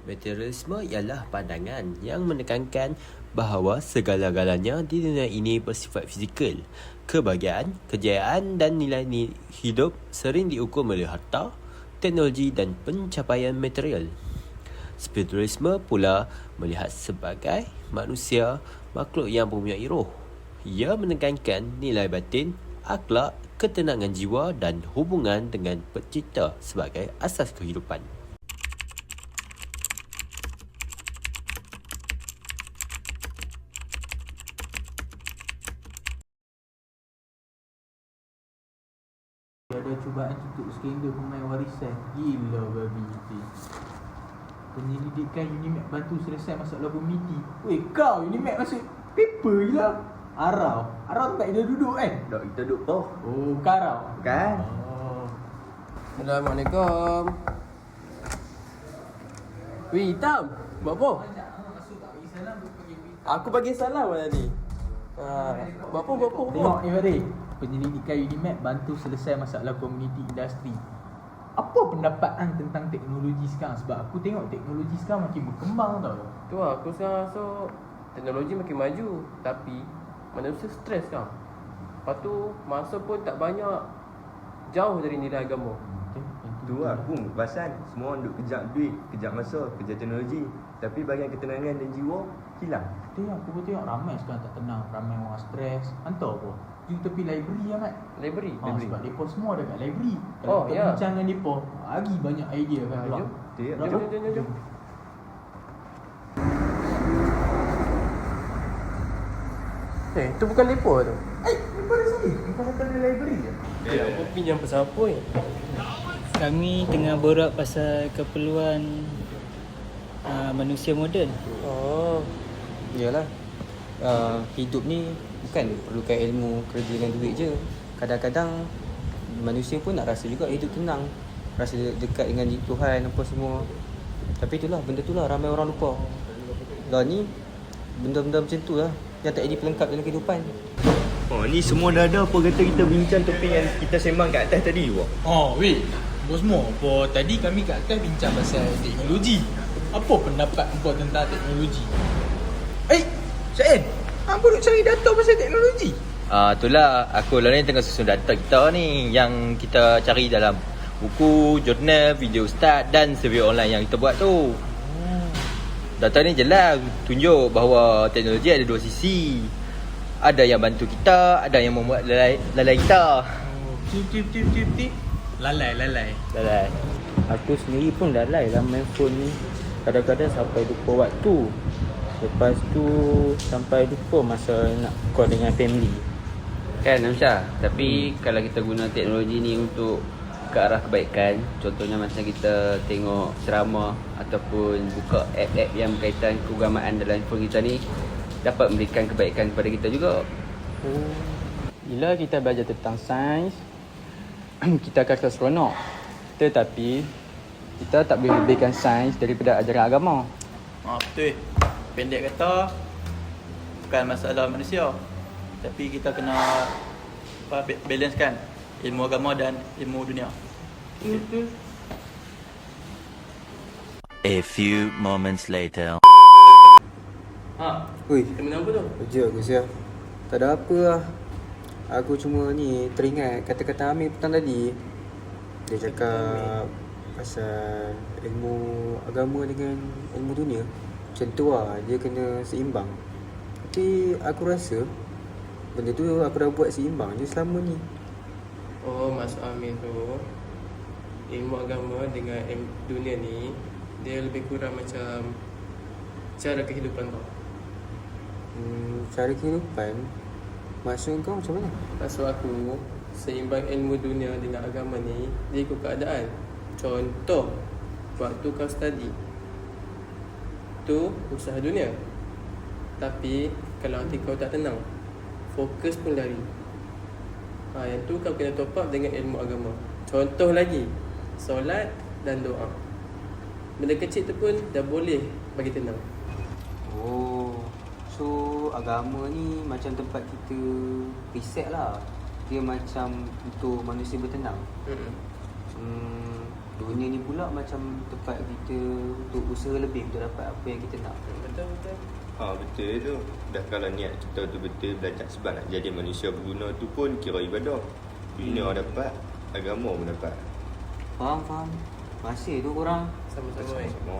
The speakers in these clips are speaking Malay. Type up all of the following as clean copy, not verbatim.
Materialisme ialah pandangan yang menekankan bahawa segala-galanya di dunia ini bersifat fizikal. Kebahagiaan, kejayaan dan nilai hidup sering diukur oleh harta, teknologi dan pencapaian material. Spiritualisme pula melihat sebagai manusia makhluk yang mempunyai roh. Ia menekankan nilai batin, akhlak, ketenangan jiwa dan hubungan dengan pencipta sebagai asas kehidupan. Ada cubaan tutup skandal pemain warisan. Gila babi itu. Penyelidikan Unimed bantu selesai masalah komuniti. Weh kau, Unimed masuk paper je lah. Arau tempat kita duduk kan? Dok, kita duduk toh. Oh, karau. Kan? Oh. Assalamualaikum. Weh, Hitam. Buat apa? Aku bagi salam tadi. Buat apa? Tengok ni Fadil. Penyelidikan Unimed bantu selesai masalah komuniti industri. Apa pendapat tentang teknologi sekarang? Sebab aku tengok teknologi sekarang makin berkembang tau. Tu lah, aku sekarang rasa teknologi makin maju. Tapi manusia stres kan. Lepas tu masa pun tak banyak. Jauh dari nilai agama. Tu lah aku pasal semua orang duk kejar duit, kejar masa, kejar teknologi. Tapi bahagian ketenangan dan jiwa hilang. Aku pun tengok ramai sekarang tak tenang. Ramai orang stres. Hantar apa? Pergi tepi library Ahmad. Library. Sebab mereka semua dekat library. Oh, Kalau kita ya. bincang dengan mereka, lagi banyak idea kan keluar. Jom. Tu bukan lepo tu. Mereka ada sini. Mereka datang dari library je. Aku pinjam pasal apa ni? Kami tengah borak pasal keperluan manusia moden. Oh. Yalah, hidup ni bukan perlukan ilmu, kerja dengan duit je. Kadang-kadang manusia pun nak rasa juga hidup tenang, rasa dekat dengan Tuhan apa semua. Tapi itulah, benda tu lah ramai orang lupa. Dah ni benda-benda macam tu lah yang tak jadi pelengkap dalam kehidupan. Oh, ni semua dah ada apa kata kita bincang topik yang kita sembang kat atas tadi wak. Weh. Bos semua, apa tadi kami kat atas bincang pasal teknologi. Apa pendapat kau tentang teknologi? Syed, hampa duk cari data pasal teknologi? Itulah aku lah ni tengah susun data kita ni yang kita cari dalam buku, jurnal, video ustaz dan survey online yang kita buat tu. Data ni jelas tunjuk bahawa teknologi ada dua sisi. Ada yang bantu kita, ada yang membuat lalai kita. Tip. Lalai. Aku sendiri pun lalai lah main phone ni. Kadang-kadang sampai lupa waktu. Lepas tu sampai lupa masa nak call dengan family. Kan Amsyah, tapi kalau kita guna teknologi ni untuk ke arah kebaikan, contohnya macam kita tengok ceramah ataupun buka app-app yang berkaitan keagamaan dalam handphone kita ni, dapat memberikan kebaikan kepada kita juga. Bila kita belajar tentang sains, kita akan seronok. Tetapi kita tak boleh lebihkan sains daripada ajaran agama. Betul. Pendek kata, bukan masalah manusia, tapi kita kena balance kan ilmu agama dan ilmu dunia. A few moments later. Ui, Terminal apa tu? kerja aku siap. Tak ada apa lah. Aku cuma ni teringat kata-kata Amir petang tadi. Dia cakap pasal ilmu agama dengan ilmu dunia. Macam tu lah, dia kena seimbang. Tapi aku rasa benda tu aku dah buat seimbang je selama ni. Oh, Mas Amin tu ilmu agama dengan dunia ni dia lebih kurang macam cara kehidupan kau. Cara kehidupan, maksud kau macam mana? Maksud aku, seimbang ilmu dunia dengan agama ni dia ikut keadaan. Contoh, waktu kau study tu usaha dunia. Tapi kalau hati kau tak tenang, fokus pun lari. Yang tu kau kena top up dengan ilmu agama. Contoh lagi, solat dan doa. Benda kecil tu pun dah boleh bagi tenang. Oh, so agama ni macam tempat kita reset lah. Dia macam untuk manusia bertenang. Dunia ni pula macam tempat kita untuk usaha lebih untuk dapat apa yang kita nak. Betul. Betul tu. Dah kalau niat kita betul-betul belajar sebab nak jadi manusia berguna tu pun kira ibadah. Dunia dapat, agama pun dapat. Faham. Masih tu korang. Sama-sama. Sama.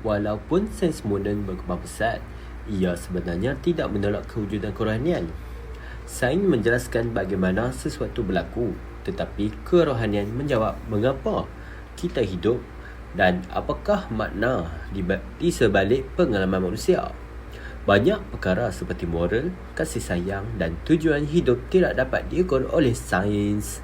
Walaupun sains moden berkembang pesat, ia sebenarnya tidak menolak kewujudan kerohanian. Sains menjelaskan bagaimana sesuatu berlaku, tetapi kerohanian menjawab mengapa kita hidup dan apakah makna di sebalik pengalaman manusia. Banyak perkara seperti moral, kasih sayang dan tujuan hidup tidak dapat diukur oleh sains.